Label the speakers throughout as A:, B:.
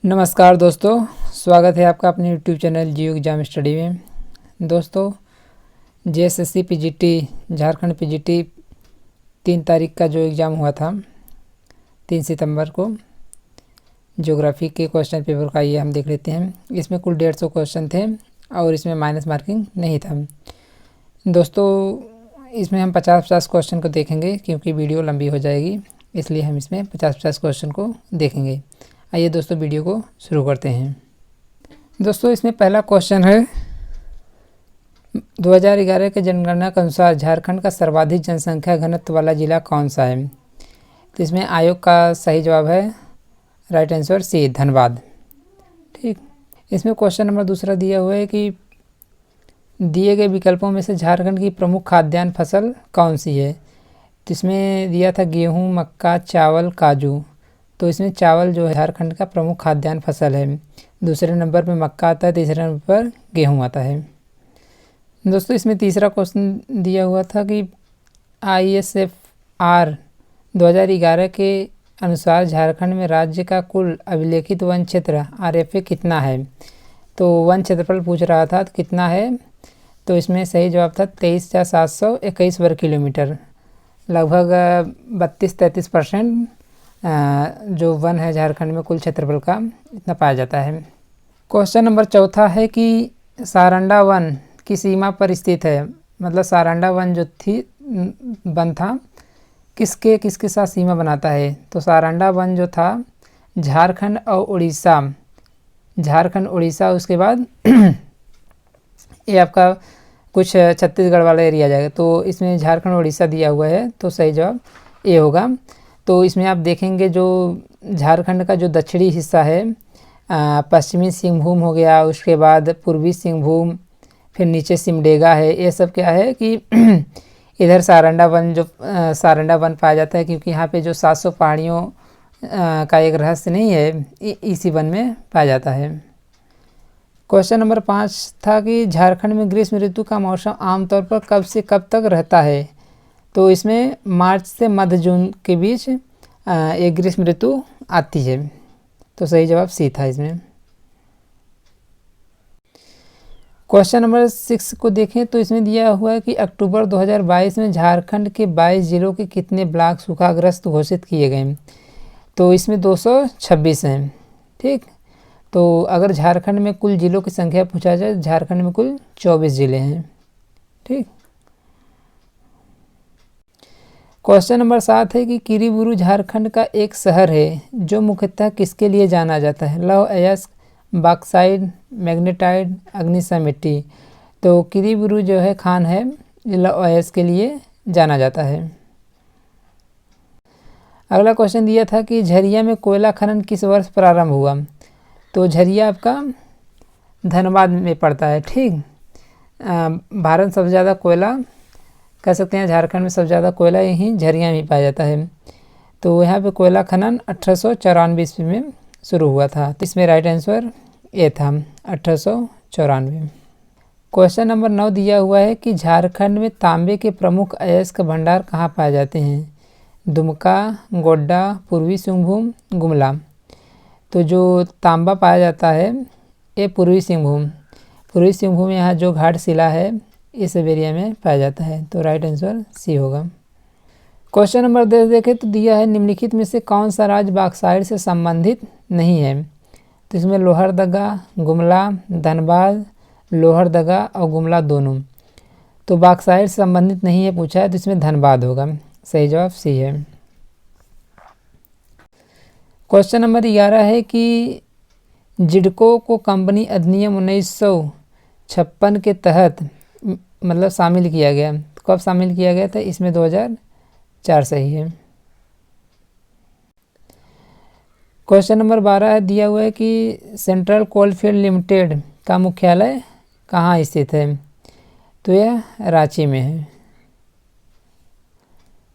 A: नमस्कार दोस्तों, स्वागत है आपका अपने YouTube चैनल जियो एग्ज़ाम स्टडी में। दोस्तों, JSSC PGT झारखंड PGT 3 तारीख का जो एग्ज़ाम हुआ था 3 सितंबर को, ज्योग्राफी के क्वेश्चन पेपर का ये हम देख लेते हैं। इसमें कुल 150 क्वेश्चन थे और इसमें माइनस मार्किंग नहीं था। दोस्तों, इसमें हम 50-50 क्वेश्चन को देखेंगे क्योंकि वीडियो लंबी हो जाएगी, इसलिए हम इसमें 50-50 क्वेश्चन को देखेंगे। आइए दोस्तों, वीडियो को शुरू करते हैं। दोस्तों, इसमें पहला क्वेश्चन है 2011 के जनगणना के अनुसार झारखंड का सर्वाधिक जनसंख्या घनत्व वाला जिला कौन सा है। तो इसमें आयोग का सही जवाब है राइट आंसर सी, धनबाद। ठीक, इसमें क्वेश्चन नंबर दूसरा दिया हुआ है कि दिए गए विकल्पों में से झारखंड की प्रमुख खाद्यान्न फसल कौन सी है। तो इसमें दिया था गेहूँ, मक्का, चावल, काजू। तो इसमें चावल जो है झारखंड का प्रमुख खाद्यान्न फसल है। दूसरे नंबर पर मक्का आता है, तीसरे नंबर पर गेहूं आता है। दोस्तों, इसमें तीसरा क्वेश्चन दिया हुआ था कि ISFR 2011 के अनुसार झारखंड में राज्य का कुल अभिलेखित वन क्षेत्र RFA कितना है। तो वन क्षेत्रफल पूछ रहा था तो कितना है। तो इसमें सही जवाब था 23,721 वर्ग किलोमीटर, लगभग 32-33% जो वन है झारखंड में कुल क्षेत्रफल का इतना पाया जाता है। क्वेश्चन नंबर चौथा है कि सारंडा वन की सीमा पर स्थित है। मतलब सारंडा वन जो वन था किसके साथ सीमा बनाता है। तो सारंडा वन जो था झारखंड और उड़ीसा, उसके बाद ये आपका कुछ छत्तीसगढ़ वाला एरिया जाएगा। तो इसमें झारखंड उड़ीसा दिया हुआ है, तो सही जवाब ए होगा। तो इसमें आप देखेंगे जो झारखंड का जो दक्षिणी हिस्सा है, पश्चिमी सिंहभूम हो गया, उसके बाद पूर्वी सिंहभूम, फिर नीचे सिमडेगा है। ये सब क्या है कि इधर सारंडा वन पाया जाता है, क्योंकि यहाँ पे जो 700 पहाड़ियों का एक रहस्य नहीं है, इसी वन में पाया जाता है। क्वेश्चन नंबर 5 था कि झारखंड में ग्रीष्म ऋतु का मौसम आमतौर पर कब से कब तक रहता है। तो इसमें मार्च से मध्य जून के बीच एक ग्रीष्म ऋतु आती है। तो सही जवाब सी था इसमें। क्वेश्चन नंबर 6 को देखें तो इसमें दिया हुआ है कि अक्टूबर 2022 में झारखंड के 22 जिलों के कितने ब्लॉक सूखाग्रस्त घोषित किए गए। तो इसमें 226 हैं। ठीक, तो अगर झारखंड में कुल जिलों की संख्या पूछा जाए, झारखंड में कुल 24 जिले हैं। ठीक, क्वेश्चन नंबर 7 है कि किरीबुरू झारखंड का एक शहर है जो मुख्यतः किसके लिए जाना जाता है। लौह अयस्क, बॉक्साइट, मैग्नेटाइट, अग्निशा मिट्टी। तो किरीबुरू जो है खान है, लौह अयस्क के लिए जाना जाता है। अगला क्वेश्चन दिया था कि झरिया में कोयला खनन किस वर्ष प्रारंभ हुआ। तो झरिया आपका धनबाद में पड़ता है। ठीक, भारत में सबसे ज़्यादा कोयला कह सकते हैं, झारखंड में सबसे ज़्यादा कोयला यहीं झरिया में पाया जाता है। तो यहाँ पे कोयला खनन 1894 ईस्वी में शुरू हुआ था। तो इसमें राइट आंसर ए था, 1894। क्वेश्चन नंबर 9 दिया हुआ है कि झारखंड में तांबे के प्रमुख अयस्क भंडार कहाँ पाए जाते हैं। दुमका, गोड्डा, पूर्वी सिंहभूम, गुमला। तो जो तांबा पाया जाता है ये पूर्वी सिंहभूम यहाँ जो घाटशिला है इस एरिया में पाया जाता है। तो राइट आंसर सी होगा। क्वेश्चन नंबर 10 देखें तो दिया है निम्नलिखित में से कौन सा राज्य बॉक्साइट से संबंधित नहीं है। तो इसमें लोहरदगा, गुमला, धनबाद, लोहरदगा और गुमला दोनों। तो बॉक्साइट से संबंधित नहीं है पूछा है, तो इसमें धनबाद होगा। सही जवाब सी है। क्वेश्चन नंबर 11 है कि जिडको को कंपनी अधिनियम 1956 के तहत मतलब शामिल किया गया। कब शामिल किया गया था। इसमें 2004 सही है। क्वेश्चन नंबर 12 है दिया हुआ है कि सेंट्रल कोलफील्ड लिमिटेड का मुख्यालय कहाँ स्थित है। तो यह रांची में है।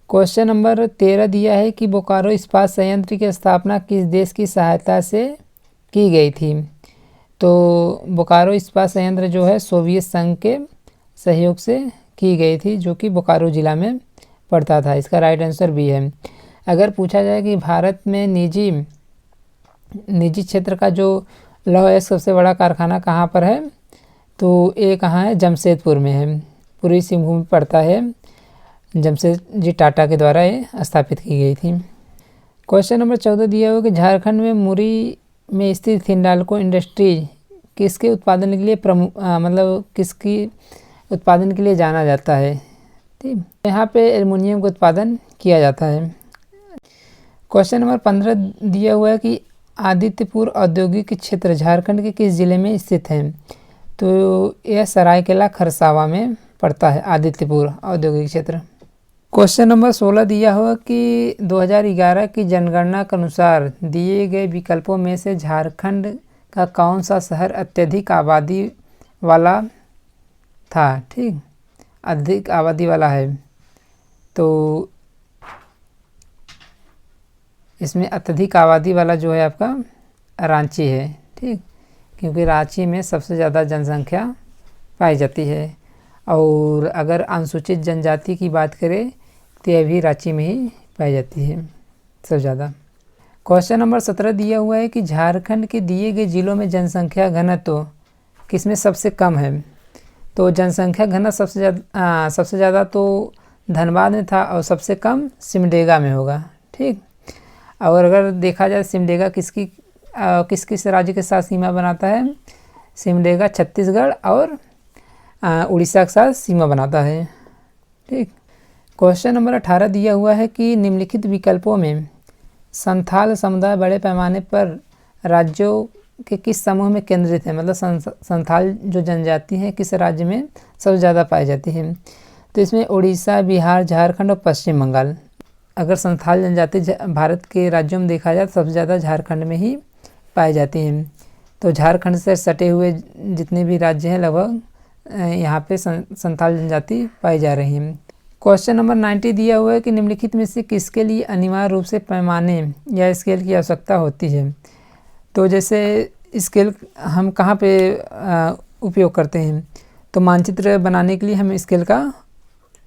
A: क्वेश्चन नंबर 13 दिया है कि बोकारो इस्पात संयंत्र की स्थापना किस देश की सहायता से की गई थी। तो बोकारो इस्पात संयंत्र जो है सोवियत संघ के सहयोग से की गई थी, जो कि बोकारो ज़िला में पड़ता था। इसका राइट आंसर बी है। अगर पूछा जाए कि भारत में निजी निजी क्षेत्र का जो लौह अयस्क सबसे बड़ा कारखाना कहाँ पर है, तो ये कहाँ है, जमशेदपुर में है, पूर्वी सिंहभूम में पड़ता है। जमशेदजी टाटा के द्वारा ये स्थापित की गई थी। क्वेश्चन नंबर 14 दिया हुआ कि झारखंड में मुरी में स्थित हिंडाल्को इंडस्ट्रीज किसके उत्पादन के लिए मतलब किसकी उत्पादन के लिए जाना जाता है। ठीक, यहाँ पे एल्युमिनियम का उत्पादन किया जाता है। क्वेश्चन नंबर 15 दिया हुआ है कि आदित्यपुर औद्योगिक क्षेत्र झारखंड के किस जिले में स्थित है, तो यह सरायकेला खरसावा में पड़ता है आदित्यपुर औद्योगिक क्षेत्र। क्वेश्चन नंबर 16 दिया हुआ कि 2011 की जनगणना के अनुसार दिए गए विकल्पों में से झारखंड का कौन सा शहर अत्यधिक आबादी वाला था। ठीक, अधिक आबादी वाला है, तो इसमें अत्यधिक आबादी वाला जो है आपका रांची है। ठीक, क्योंकि रांची में सबसे ज़्यादा जनसंख्या पाई जाती है, और अगर अनुसूचित जनजाति की बात करें तो यह भी रांची में ही पाई जाती है सबसे ज़्यादा। क्वेश्चन नंबर 17 दिया हुआ है कि झारखंड के दिए गए जिलों में जनसंख्या घनत्व किसमें सबसे कम है, तो जनसंख्या घनत्व सबसे ज़्यादा तो धनबाद में था और सबसे कम सिमडेगा में होगा। ठीक, और अगर देखा जाए सिमडेगा किस किस राज्य के साथ सीमा बनाता है, सिमडेगा छत्तीसगढ़ और उड़ीसा के साथ सीमा बनाता है। ठीक, क्वेश्चन नंबर 18 दिया हुआ है कि निम्नलिखित विकल्पों में संथाल समुदाय बड़े पैमाने पर राज्यों के किस समूह में केंद्रित है, मतलब संथाल जो जनजाति है किस राज्य में सबसे ज़्यादा पाई जाती है, तो इसमें उड़ीसा, बिहार, झारखंड और पश्चिम बंगाल। अगर संथाल जनजाति भारत के राज्यों में देखा जाए तो सबसे ज़्यादा झारखंड में ही पाई जाती हैं। तो झारखंड से सटे हुए जितने भी राज्य हैं लगभग यहाँ पे संथाल जनजाति पाई जा रही हैं। क्वेश्चन नंबर 90 दिया हुआ है कि निम्नलिखित में से किसके लिए अनिवार्य रूप से पैमाने या स्केल की आवश्यकता होती है, तो जैसे स्केल हम कहाँ पे उपयोग करते हैं, तो मानचित्र बनाने के लिए हम स्केल का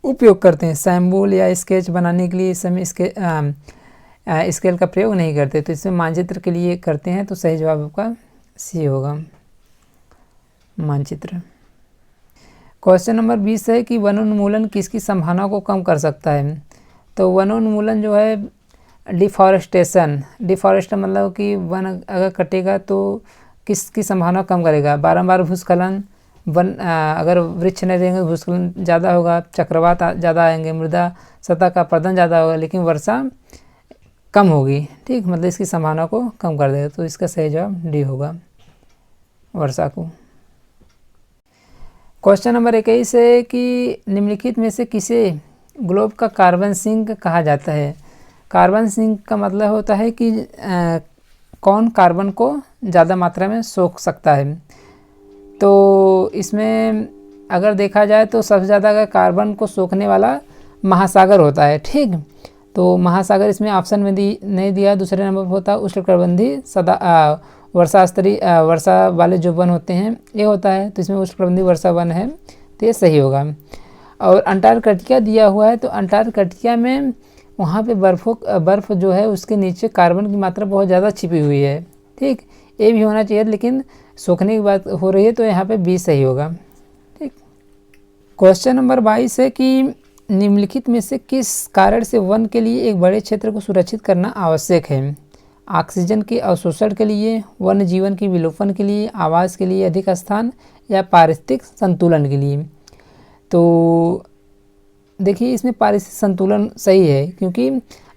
A: उपयोग करते हैं, सैम्बुल या स्केच बनाने के लिए इस समय स्केल का प्रयोग नहीं करते, तो इसमें मानचित्र के लिए करते हैं। तो सही जवाब आपका सी होगा, मानचित्र। क्वेश्चन नंबर 20 है कि वनोन्मूलन किसकी संभावना को कम कर सकता है, तो वनोन्मूलन जो है डिफॉरेस्टेशन मतलब कि वन अगर कटेगा तो किसकी संभावना कम करेगा, बारंबार भूस्खलन, वन अगर वृक्ष नहीं रहेंगे भूस्खलन ज़्यादा होगा, चक्रवात ज़्यादा आएंगे, मृदा सतह का अपरदन ज़्यादा होगा, लेकिन वर्षा कम होगी। ठीक, मतलब इसकी संभावना को कम कर देगा, तो इसका सही जवाब डी होगा, वर्षा को। क्वेश्चन नंबर 21 है कि निम्नलिखित में से किसे ग्लोब का कार्बन सिंक कहा जाता है। कार्बन सिंक का मतलब होता है कि कौन कार्बन को ज़्यादा मात्रा में सोख सकता है। तो इसमें अगर देखा जाए तो सबसे ज़्यादा कार्बन को सोखने वाला महासागर होता है। ठीक, तो महासागर इसमें ऑप्शन में नहीं दिया। दूसरे नंबर पर होता है उष्णकटिबंधीय वर्षा वाले जो वन होते हैं ये होता है, तो इसमें उष्णकटिबंधीय वर्षा वन है, तो ये सही होगा। और अंटार्कटिका दिया हुआ है, तो अंटार्कटिका में वहाँ पे बर्फ़ जो है उसके नीचे कार्बन की मात्रा बहुत ज़्यादा छिपी हुई है। ठीक, ये भी होना चाहिए, लेकिन सोखने की बात हो रही है तो यहाँ पे बी सही होगा। ठीक, क्वेश्चन नंबर 22 है कि निम्नलिखित में से किस कारण से वन के लिए एक बड़े क्षेत्र को सुरक्षित करना आवश्यक है। ऑक्सीजन के अवशोषण के लिए, वन्य जीवन के विलोपन के लिए, आवास के लिए अधिक स्थान, या पारिस्थितिक संतुलन के लिए। तो देखिए इसमें पारिस्थितिक संतुलन सही है, क्योंकि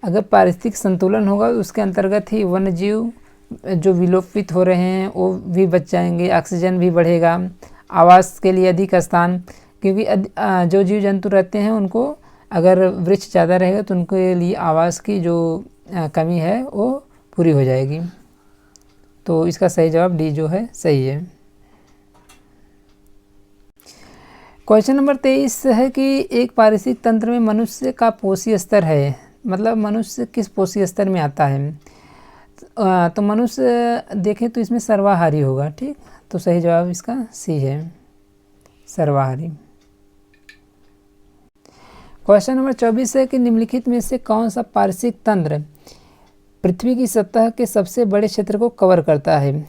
A: अगर पारिस्थितिक संतुलन होगा तो उसके अंतर्गत ही वन्य जीव जो विलोपित हो रहे हैं वो भी बच जाएंगे, ऑक्सीजन भी बढ़ेगा, आवास के लिए अधिक स्थान, क्योंकि जो जीव जंतु रहते हैं उनको अगर वृक्ष ज़्यादा रहेगा तो उनके लिए आवास की जो कमी है वो पूरी हो जाएगी। तो इसका सही जवाब डी जो है सही है। क्वेश्चन नंबर 23 है कि एक पारिस्थितिक तंत्र में मनुष्य का पोषी स्तर है, मतलब मनुष्य किस पोषी स्तर में आता है। तो मनुष्य देखें तो इसमें सर्वाहारी होगा। ठीक, तो सही जवाब इसका सी है, सर्वाहारी। क्वेश्चन नंबर 24 है कि निम्नलिखित में से कौन सा पारिस्थितिक तंत्र पृथ्वी की सतह के सबसे बड़े क्षेत्र को कवर करता है।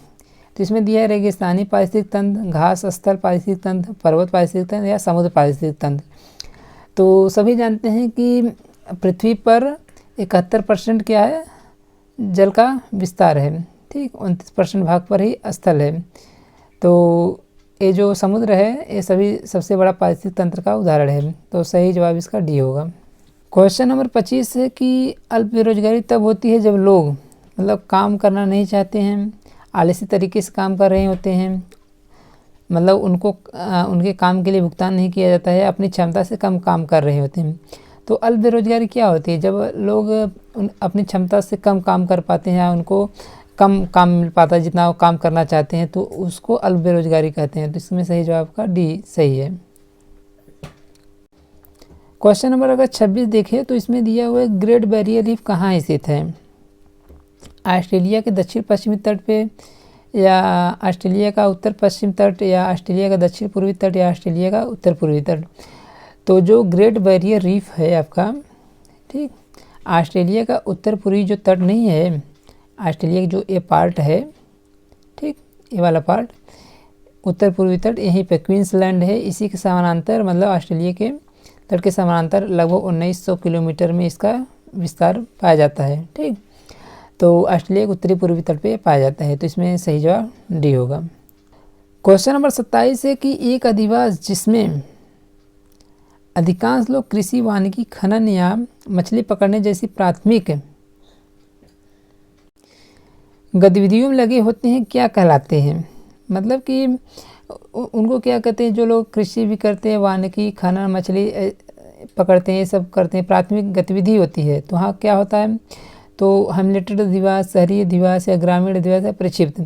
A: तो इसमें दिया है रेगिस्तानी पारिस्थितिक तंत्र, घास स्थल पारिस्थितिक तंत्र, पर्वत पारिस्थितिक तंत्र या समुद्र पारिस्थितिक तंत्र। तो सभी जानते हैं कि पृथ्वी पर 71% क्या है, जल का विस्तार है, ठीक, 29% भाग पर ही स्थल है। तो ये जो समुद्र है ये सभी सबसे बड़ा पारिस्थितिक तंत्र का उदाहरण है। तो सही जवाब इसका डी होगा। क्वेश्चन नंबर 25 है कि अल्प बेरोजगारी तब होती है जब लोग मतलब काम करना नहीं चाहते हैं, आलसी तरीके से काम कर रहे होते हैं, मतलब उनको उनके काम के लिए भुगतान नहीं किया जाता है, अपनी क्षमता से कम काम कर रहे होते हैं। तो अल्प बेरोजगारी क्या होती है, जब लोग अपनी क्षमता से कम काम कर पाते हैं, उनको कम काम मिल पाता है जितना वो काम करना चाहते हैं, तो उसको अल्प बेरोजगारी कहते हैं। तो इसमें सही जवाब का डी सही है। क्वेश्चन नंबर अगर 26 देखें तो इसमें दिया हुआ है ग्रेट बैरियर रीफ कहाँ स्थित है, ऑस्ट्रेलिया के दक्षिण पश्चिमी तट पे, या ऑस्ट्रेलिया का उत्तर पश्चिम तट, या ऑस्ट्रेलिया का दक्षिण पूर्वी तट, या ऑस्ट्रेलिया का उत्तर पूर्वी तट। तो जो ग्रेट बैरियर रीफ है आपका, ठीक, ऑस्ट्रेलिया का उत्तर पूर्वी जो तट नहीं है, ऑस्ट्रेलिया की जो ये पार्ट है, ठीक, ये वाला पार्ट उत्तर पूर्वी तट यहीं पे क्वींसलैंड है, इसी के समानांतर मतलब ऑस्ट्रेलिया के तट के समानांतर लगभग 1900 किलोमीटर में इसका विस्तार पाया जाता है, ठीक। तो ऑस्ट्रेलिया के उत्तरी पूर्वी तट पे पाया जाता है। तो इसमें सही जवाब डी होगा। क्वेश्चन नंबर 27 है कि एक अधिवास जिसमें अधिकांश लोग कृषि, वानिकी, खनन या मछली पकड़ने जैसी प्राथमिक गतिविधियों में लगे होते हैं क्या कहलाते हैं, मतलब कि उनको क्या कहते हैं, जो लोग कृषि भी करते हैं, वानिकी, खनन, मछली पकड़ते हैं, ये सब करते हैं, प्राथमिक गतिविधि होती है। तो हाँ क्या होता है, तो हेमिल्टन अधिवास, शहरी अधिवास या ग्रामीण अधिवास या प्रक्षिप्त।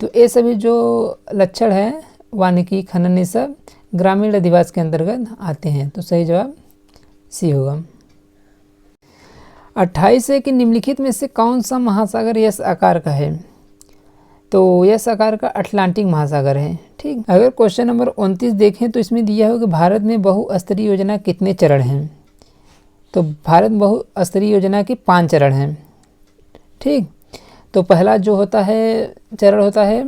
A: तो ये सभी जो लक्षण हैं वानिकी, खनन, ये सब ग्रामीण अधिवास के अंतर्गत आते हैं। तो सही जवाब सी होगा। 28 है कि निम्नलिखित में से कौन सा महासागर एस आकार का है, तो एस आकार का अटलांटिक महासागर है, ठीक। अगर क्वेश्चन नंबर 29 देखें तो इसमें दिया हो कि भारत में बहुस्तरीय योजना कितने चरण हैं, तो भारत बहुस्तरीय योजना के 5 चरण हैं, ठीक। तो पहला जो होता है चरण होता है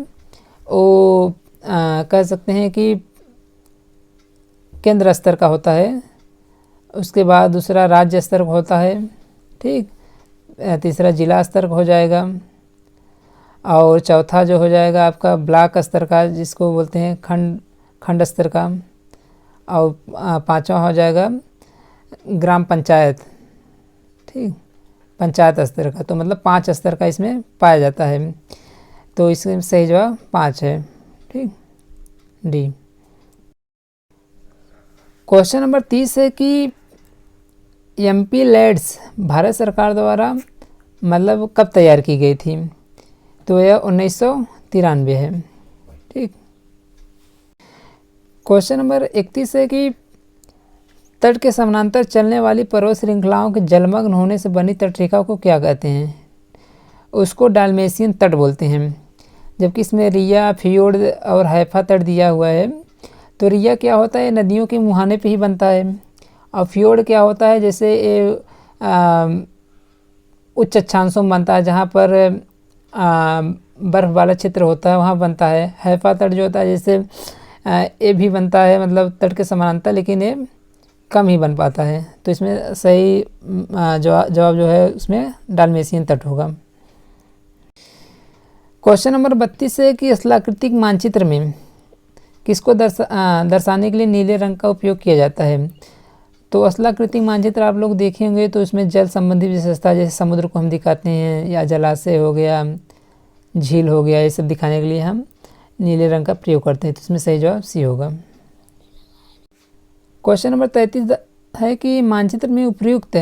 A: वो कह सकते हैं कि केंद्र स्तर का होता है, उसके बाद दूसरा राज्य स्तर का होता है, ठीक, तीसरा जिला स्तर का हो जाएगा, और चौथा जो हो जाएगा आपका ब्लॉक स्तर का जिसको बोलते हैं खंड स्तर का, और 5वां हो जाएगा ग्राम पंचायत, ठीक, पंचायत स्तर का। तो मतलब 5 स्तर का इसमें पाया जाता है। तो इसमें सही जवाब 5 है, ठीक, डी। क्वेश्चन नंबर 30 है कि एमपी लैड्स भारत सरकार द्वारा मतलब कब तैयार की गई थी, तो यह 1993 है, ठीक। क्वेश्चन नंबर 31 है कि तट के समानांतर चलने वाली पर्वत श्रृंखलाओं के जलमग्न होने से बनी तटरेखा को क्या कहते हैं, उसको डाल्मेशियन तट बोलते हैं। जबकि इसमें रिया, फियोर्ड और हैफा तट दिया हुआ है। तो रिया क्या होता है, नदियों के मुहाने पे ही बनता है, और फियोर्ड क्या होता है, जैसे ये उच्च अक्षांशों में बनता है, जहाँ पर बर्फ़ वाला क्षेत्र होता है वहाँ बनता है। हैफा तट जो होता है जैसे ये भी बनता है मतलब तट के समानांतर, लेकिन ये कम ही बन पाता है। तो इसमें सही जवाब जो है उसमें डाल्मेशियन तट होगा। क्वेश्चन नंबर 32 है कि स्थलाकृतिक मानचित्र में किसको दर्शाने के लिए नीले रंग का उपयोग किया जाता है। तो स्थलाकृतिक मानचित्र आप लोग देखे होंगे तो इसमें जल संबंधी विशेषता जैसे समुद्र को हम दिखाते हैं, या जलाशय हो गया, झील हो गया, ये सब दिखाने के लिए हम नीले रंग का प्रयोग करते हैं। तो इसमें सही जवाब सी होगा। क्वेश्चन नंबर 33 है कि मानचित्र में उपयुक्त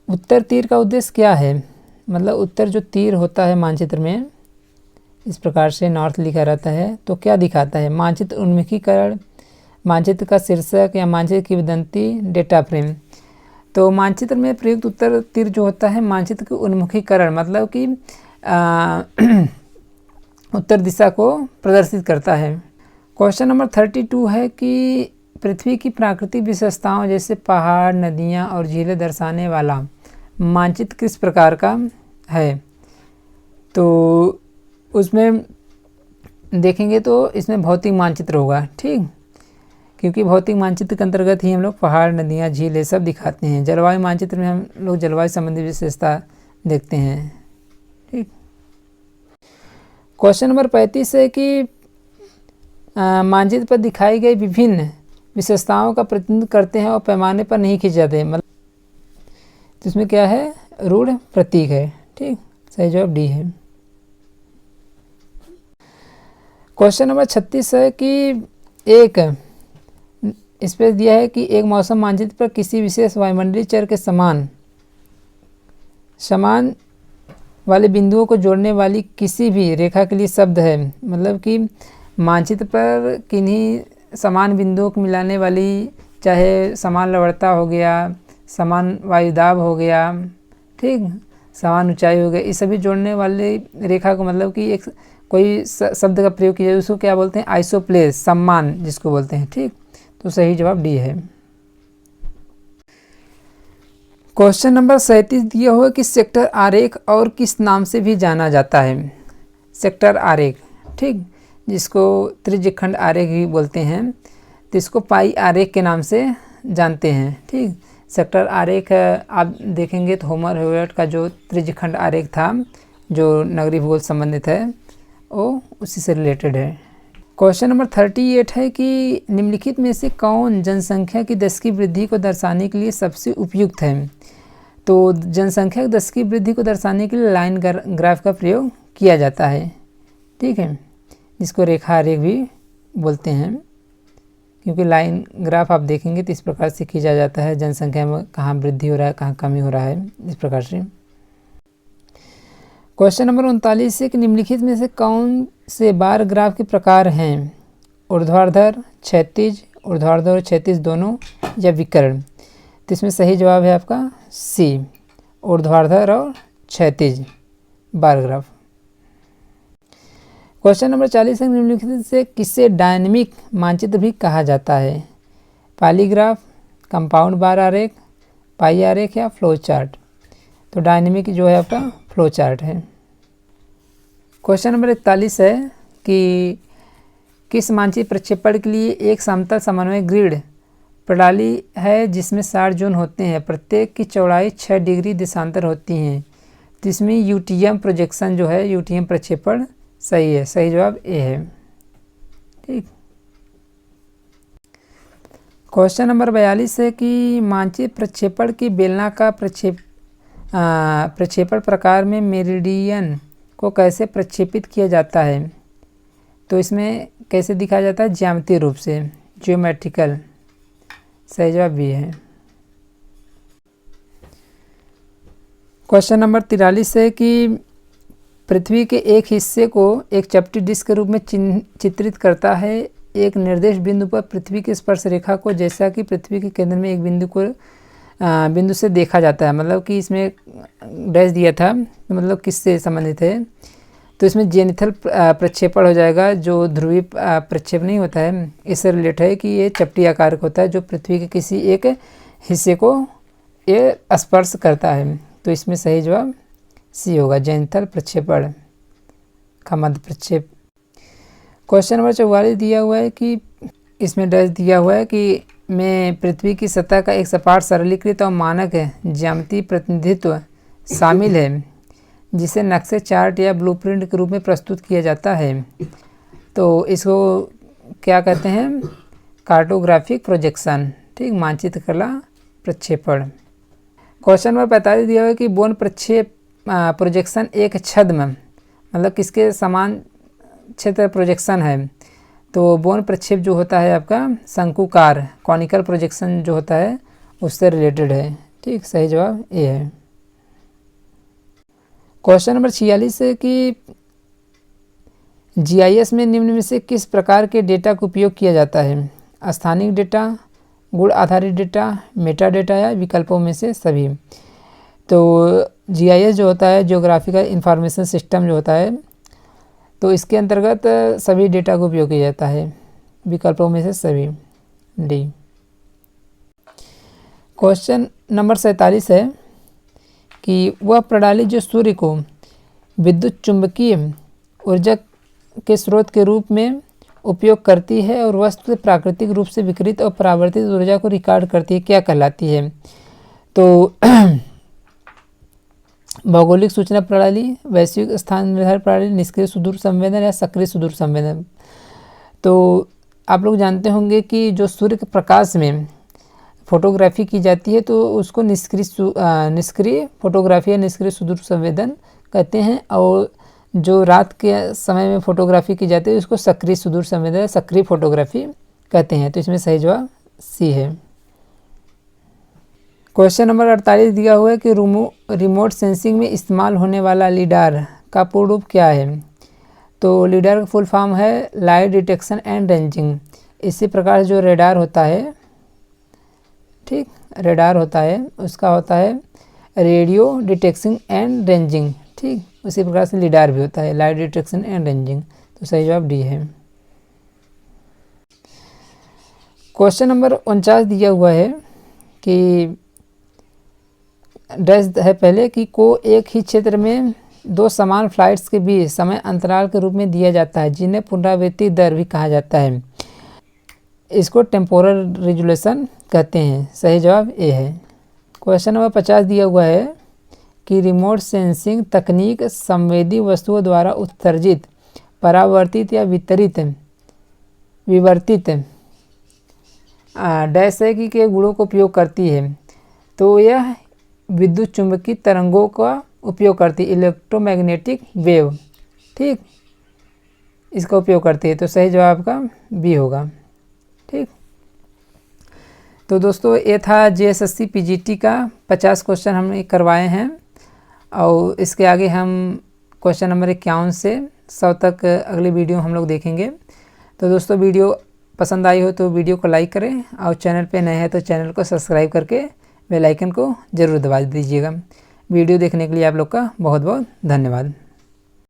A: उत्तर तीर का उद्देश्य क्या है। मतलब उत्तर जो तीर होता है मानचित्र में, इस प्रकार से नॉर्थ लिखा रहता है, तो क्या दिखाता है, मानचित्र उन्मुखीकरण, मानचित्र का शीर्षक, या मानचित्र की किंवदंती, डेटा फ्रेम। तो मानचित्र में प्रयुक्त उत्तर तीर जो होता है मानचित्र के उन्मुखीकरण, मतलब कि उत्तर दिशा को प्रदर्शित करता है। क्वेश्चन नंबर 32 है कि पृथ्वी की प्राकृतिक विशेषताओं जैसे पहाड़, नदियाँ और झीलें दर्शाने वाला मानचित्र किस प्रकार का है। तो उसमें देखेंगे तो इसमें भौतिक मानचित्र होगा, ठीक, क्योंकि भौतिक मानचित्र के अंतर्गत ही हम लोग पहाड़, नदियाँ, झील ये सब दिखाते हैं। जलवायु मानचित्र में हम लोग जलवायु संबंधी विशेषता देखते हैं, ठीक। क्वेश्चन नंबर 35 है कि मानचित्र पर दिखाई गई विभिन्न विशेषताओं का प्रतिनिधित्व करते हैं और पैमाने पर नहीं खींचे जाते, मतलब तो इसमें क्या है, रूढ़ प्रतीक है, ठीक। सही जवाब डी है। क्वेश्चन नंबर 36 है कि इस पर दिया है कि एक मौसम मानचित्र पर किसी विशेष वायुमंडलीय चर के समान वाले बिंदुओं को जोड़ने वाली किसी भी रेखा के लिए शब्द है। मतलब कि मानचित्र पर किन्हीं समान बिंदुओं को मिलाने वाली, चाहे समान लवणता हो गया, समान वायुदाब हो गया, ठीक, समान ऊंचाई हो गया, ये सभी जोड़ने वाली रेखा को मतलब कि एक कोई शब्द का प्रयोग किया जाए, उसको क्या बोलते हैं, आइसोप्लेस, सम्मान जिसको बोलते हैं, ठीक। तो सही जवाब डी है। क्वेश्चन नंबर 37 दिया हुआ कि सेक्टर आरेख और किस नाम से भी जाना जाता है। सेक्टर आरेख, ठीक, जिसको त्रिज्यखंड आरेख भी बोलते हैं, तो इसको पाई आरेख के नाम से जानते हैं, ठीक। सेक्टर आरेख आप देखेंगे तो होमर हेवियट का जो त्रिज्यखंड आरेख था, जो नगरीय भूगोल संबंधित है, वो उसी से रिलेटेड है। क्वेश्चन नंबर 38 है कि निम्नलिखित में से कौन जनसंख्या की दशकीय वृद्धि को दर्शाने के लिए सबसे उपयुक्त है। तो जनसंख्या की दशकीय वृद्धि को दर्शाने के लिए लाइन ग्राफ का प्रयोग किया जाता है, ठीक है, जिसको रेखा आरेख भी बोलते हैं, क्योंकि लाइन ग्राफ आप देखेंगे तो इस प्रकार से खींचा जाता है, जनसंख्या में कहाँ वृद्धि हो रहा है, कहाँ कमी हो रहा है, इस प्रकार से। क्वेश्चन नंबर 39 है कि निम्नलिखित में से कौन से बार ग्राफ के प्रकार हैं, ऊर्ध्वाधर, क्षैतिज, ऊर्ध्वाधर और क्षैतिज दोनों, या विकर्ण। तो इसमें सही जवाब है आपका सी, ऊर्ध्वाधर और क्षैतिज बार ग्राफ। क्वेश्चन नंबर 40 है निम्नलिखित से किसे डायनेमिक मानचित्र भी कहा जाता है, पॉलीग्राफ, कंपाउंड बार आरेख, पाई आरेख या फ्लो चार्ट। तो डायनेमिक जो है आपका फ्लो चार्ट है। क्वेश्चन नंबर 41 है कि किस मानचित्र प्रक्षेपण के लिए एक समतल समन्वय ग्रिड प्रणाली है जिसमें 60 जोन होते हैं, प्रत्येक की चौड़ाई 6 डिग्री देशांतर होती हैं। तो इसमें यूटीएम प्रोजेक्शन जो है, यूटीएम प्रक्षेपण सही है, सही जवाब ए है, ठीक। क्वेश्चन नंबर 42 है कि मानचित्र प्रक्षेपण की बेलनाकार प्रक्षेपण प्रकार में मेरिडियन को कैसे प्रक्षेपित किया जाता है। तो इसमें कैसे दिखाया जाता है, ज्यामितीय रूप से, ज्योमेट्रिकल, सही जवाब भी है। क्वेश्चन नंबर 43 है कि पृथ्वी के एक हिस्से को एक चपटी डिस्क के रूप में चित्रित करता है एक निर्दिष्ट बिंदु पर पृथ्वी की स्पर्श रेखा को, जैसा कि पृथ्वी के केंद्र में एक बिंदु से देखा जाता है। मतलब कि इसमें डैश दिया था, तो मतलब किससे संबंधित है, तो इसमें जेनिथल प्रक्षेपण हो जाएगा, जो ध्रुवीय प्रक्षेप नहीं होता है, इससे रिलेटेड है कि ये चपटी आकार का होता है जो पृथ्वी के किसी एक हिस्से को ये स्पर्श करता है। तो इसमें सही जवाब सी होगा, जेनिथल प्रक्षेपण का मध्य प्रक्षेप। क्वेश्चन नंबर 44 दिया हुआ है कि इसमें डैश दिया हुआ है कि में पृथ्वी की सतह का एक सपाट, सरलीकृत और मानक ज्यामितीय प्रतिनिधित्व शामिल है, जिसे नक्शे, चार्ट या ब्लूप्रिंट के रूप में प्रस्तुत किया जाता है। तो इसको क्या कहते हैं, कार्टोग्राफिक प्रोजेक्शन, ठीक, मानचित्र कला प्रक्षेपण। क्वेश्चन नंबर 45 दिया हुआ है कि बोन प्रक्षेप प्रोजेक्शन एक छद्म, मतलब किसके समान क्षेत्र प्रोजेक्शन है। तो बोन प्रक्षेप जो होता है आपका शंकुकार, कॉनिकल प्रोजेक्शन जो होता है उससे रिलेटेड है, ठीक, सही जवाब ए है। क्वेश्चन नंबर 46 है कि जीआईएस में निम्न में से किस प्रकार के डेटा का उपयोग किया जाता है, स्थानिक डेटा, गुण आधारित डेटा, मेटा डेटा या विकल्पों में से सभी। तो जीआईएस जो होता है, जियोग्राफिकल इंफॉर्मेशन सिस्टम जो होता है, तो इसके अंतर्गत सभी डेटा का उपयोग किया जाता है, विकल्पों में से सभी, डी। क्वेश्चन नंबर 47 है कि वह प्रणाली जो सूर्य को विद्युत चुंबकीय ऊर्जा के स्रोत के रूप में उपयोग करती है और वस्तु प्राकृतिक रूप से विकिरित और परावर्तित ऊर्जा को रिकॉर्ड करती है, क्या कहलाती है? तो भौगोलिक सूचना प्रणाली, वैश्विक स्थान निर्धारण प्रणाली, निष्क्रिय सुदूर संवेदन या सक्रिय सुदूर संवेदन। तो आप लोग जानते होंगे कि जो सूर्य के प्रकाश में फोटोग्राफी की जाती है तो उसको निष्क्रिय फोटोग्राफी या निष्क्रिय सुदूर संवेदन कहते हैं, और जो रात के समय में फोटोग्राफी की जाती है उसको सक्रिय सुदूर संवेदन या सक्रिय फोटोग्राफी कहते हैं। तो इसमें सही जवाब सी है। क्वेश्चन नंबर 48 दिया हुआ है कि रिमोट सेंसिंग में इस्तेमाल होने वाला लीडार का पूर्ण रूप क्या है? तो लीडार का फुल फॉर्म है लाइट डिटेक्शन एंड रेंजिंग। इसी प्रकार जो रेडार होता है, ठीक, रेडार होता है उसका होता है रेडियो डिटेक्शन एंड रेंजिंग, ठीक, उसी प्रकार से लीडार भी होता है लाइट डिटेक्शन एंड रेंजिंग। तो सही जवाब डी है। क्वेश्चन नंबर 49 दिया हुआ है कि डैश है पहले कि को एक ही क्षेत्र में दो समान फ्लाइट्स के बीच समय अंतराल के रूप में दिया जाता है, जिन्हें पुनरावृत्ति दर भी कहा जाता है। इसको टेम्पोरल रिजोल्यूशन कहते हैं। सही जवाब ए है। क्वेश्चन नंबर 50 दिया हुआ है कि रिमोट सेंसिंग तकनीक संवेदी वस्तुओं द्वारा उत्सर्जित, परावर्तित या विवर्तित डैश है कि के गुणों को उपयोग करती है। तो यह विद्युत चुंबकीय तरंगों का उपयोग करती है, इलेक्ट्रोमैग्नेटिक वेव, ठीक, इसका उपयोग करती है। तो सही जवाब का बी होगा, ठीक। तो दोस्तों ये था JSSC PGT का 50 क्वेश्चन हमने करवाए हैं, और इसके आगे हम क्वेश्चन नंबर 51 से 100 तक अगली वीडियो हम लोग देखेंगे। तो दोस्तों वीडियो पसंद आई हो तो वीडियो को लाइक करें, और चैनल पे नए हैं तो चैनल को सब्सक्राइब करके बेल आइकन को ज़रूर दबा दीजिएगा। वीडियो देखने के लिए आप लोग का बहुत बहुत धन्यवाद।